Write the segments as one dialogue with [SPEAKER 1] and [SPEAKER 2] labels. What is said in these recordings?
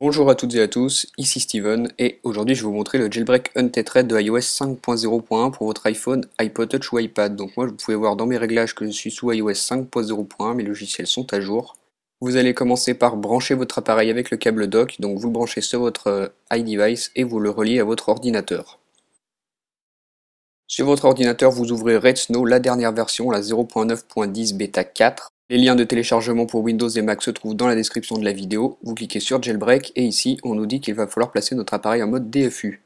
[SPEAKER 1] Bonjour à toutes et à tous, ici Steven et aujourd'hui je vais vous montrer le jailbreak Untethered de iOS 5.0.1 pour votre iPhone, iPod Touch ou iPad. Donc moi vous pouvez voir dans mes réglages que je suis sous iOS 5.0.1, mes logiciels sont à jour. Vous allez commencer par brancher votre appareil avec le câble dock, donc vous le branchez sur votre iDevice et vous le reliez à votre ordinateur. Sur votre ordinateur, vous ouvrez Redsn, la dernière version, la 0.9.10 bêta 4. Les liens de téléchargement pour Windows et Mac se trouvent dans la description de la vidéo. Vous cliquez sur Jailbreak et ici, on nous dit qu'il va falloir placer notre appareil en mode DFU.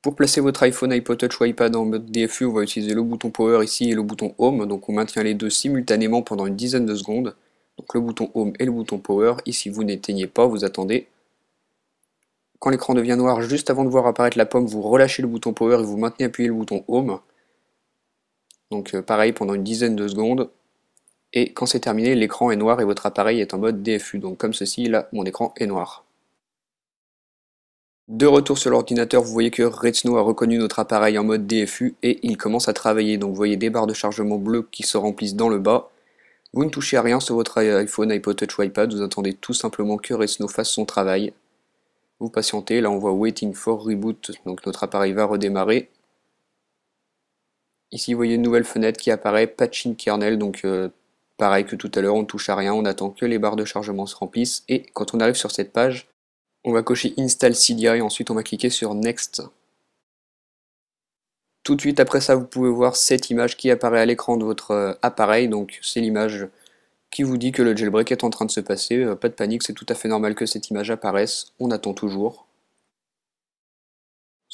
[SPEAKER 1] Pour placer votre iPhone, iPod Touch ou iPad en mode DFU, on va utiliser le bouton Power ici et le bouton Home. Donc on maintient les deux simultanément pendant une dizaine de secondes. Donc le bouton Home et le bouton Power. Ici, vous n'éteignez pas, vous attendez. Quand l'écran devient noir, juste avant de voir apparaître la pomme, vous relâchez le bouton Power et vous maintenez appuyé le bouton Home. Donc pareil pendant une dizaine de secondes. Et quand c'est terminé, l'écran est noir et votre appareil est en mode DFU. Donc comme ceci, là, mon écran est noir. De retour sur l'ordinateur, vous voyez que Redsn a reconnu notre appareil en mode DFU et il commence à travailler. Donc vous voyez des barres de chargement bleues qui se remplissent dans le bas. Vous ne touchez à rien sur votre iPhone, iPod Touch ou iPad, vous attendez tout simplement que Redsn fasse son travail. Vous patientez, là on voit Waiting for Reboot, donc notre appareil va redémarrer. Ici vous voyez une nouvelle fenêtre qui apparaît, Patching Kernel, donc pareil que tout à l'heure, on ne touche à rien, on attend que les barres de chargement se remplissent, et quand on arrive sur cette page, on va cocher Install Cydia et ensuite on va cliquer sur Next. Tout de suite après ça, vous pouvez voir cette image qui apparaît à l'écran de votre appareil, donc c'est l'image qui vous dit que le jailbreak est en train de se passer. Pas de panique, c'est tout à fait normal que cette image apparaisse, on attend toujours.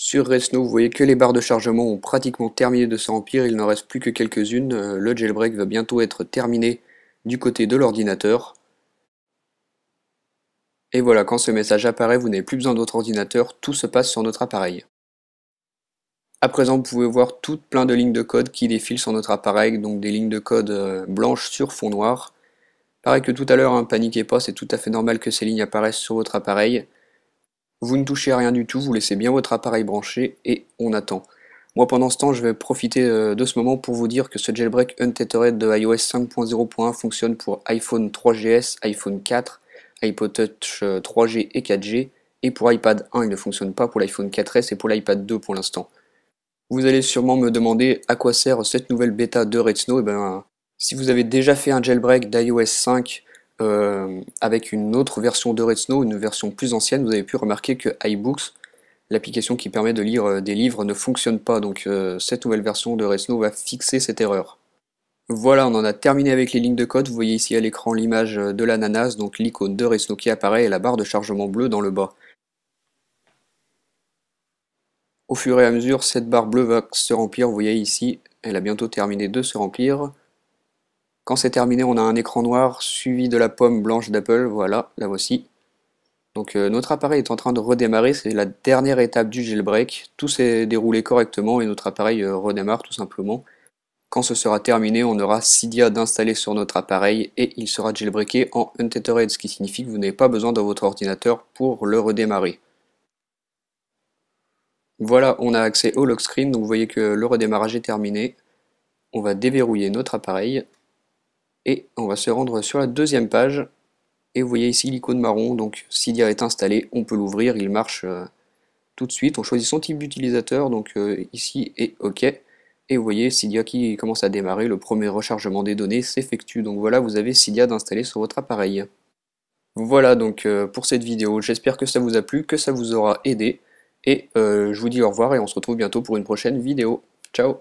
[SPEAKER 1] Sur Redsn, vous voyez que les barres de chargement ont pratiquement terminé de se remplir, il n'en reste plus que quelques-unes. Le jailbreak va bientôt être terminé du côté de l'ordinateur. Et voilà, quand ce message apparaît, vous n'avez plus besoin de votre ordinateur, tout se passe sur notre appareil. À présent, vous pouvez voir tout plein de lignes de code qui défilent sur notre appareil, donc des lignes de code blanches sur fond noir. Pareil que tout à l'heure, hein, paniquez pas, c'est tout à fait normal que ces lignes apparaissent sur votre appareil. Vous ne touchez à rien du tout, vous laissez bien votre appareil branché et on attend. Moi pendant ce temps, je vais profiter de ce moment pour vous dire que ce jailbreak Untethered de iOS 5.0.1 fonctionne pour iPhone 3GS, iPhone 4, iPod Touch 3G et 4G, et pour iPad 1 il ne fonctionne pas pour l'iPhone 4S et pour l'iPad 2 pour l'instant. Vous allez sûrement me demander à quoi sert cette nouvelle bêta de Redsn. Si vous avez déjà fait un jailbreak d'iOS 5 avec une autre version de Redsn, une version plus ancienne, vous avez pu remarquer que iBooks, l'application qui permet de lire des livres, ne fonctionne pas. Donc cette nouvelle version de Redsn va fixer cette erreur. Voilà, on en a terminé avec les lignes de code. Vous voyez ici à l'écran l'image de l'ananas, donc l'icône de Redsn qui apparaît et la barre de chargement bleue dans le bas. Au fur et à mesure, cette barre bleue va se remplir. Vous voyez ici, elle a bientôt terminé de se remplir. Quand c'est terminé, on a un écran noir suivi de la pomme blanche d'Apple. Voilà, la voici. Donc notre appareil est en train de redémarrer, c'est la dernière étape du jailbreak. Tout s'est déroulé correctement et notre appareil redémarre tout simplement. Quand ce sera terminé, on aura Cydia d'installer sur notre appareil et il sera jailbreaké en Untethered, ce qui signifie que vous n'avez pas besoin de votre ordinateur pour le redémarrer. Voilà, on a accès au lock screen, donc vous voyez que le redémarrage est terminé. On va déverrouiller notre appareil et on va se rendre sur la deuxième page. Et vous voyez ici l'icône marron, donc Cydia est installé, on peut l'ouvrir, il marche tout de suite. On choisit son type d'utilisateur, donc ici et OK. Et vous voyez Cydia qui commence à démarrer, le premier rechargement des données s'effectue. Donc voilà, vous avez Cydia d'installer sur votre appareil. Voilà donc pour cette vidéo, j'espère que ça vous a plu, que ça vous aura aidé. Et je vous dis au revoir et on se retrouve bientôt pour une prochaine vidéo. Ciao!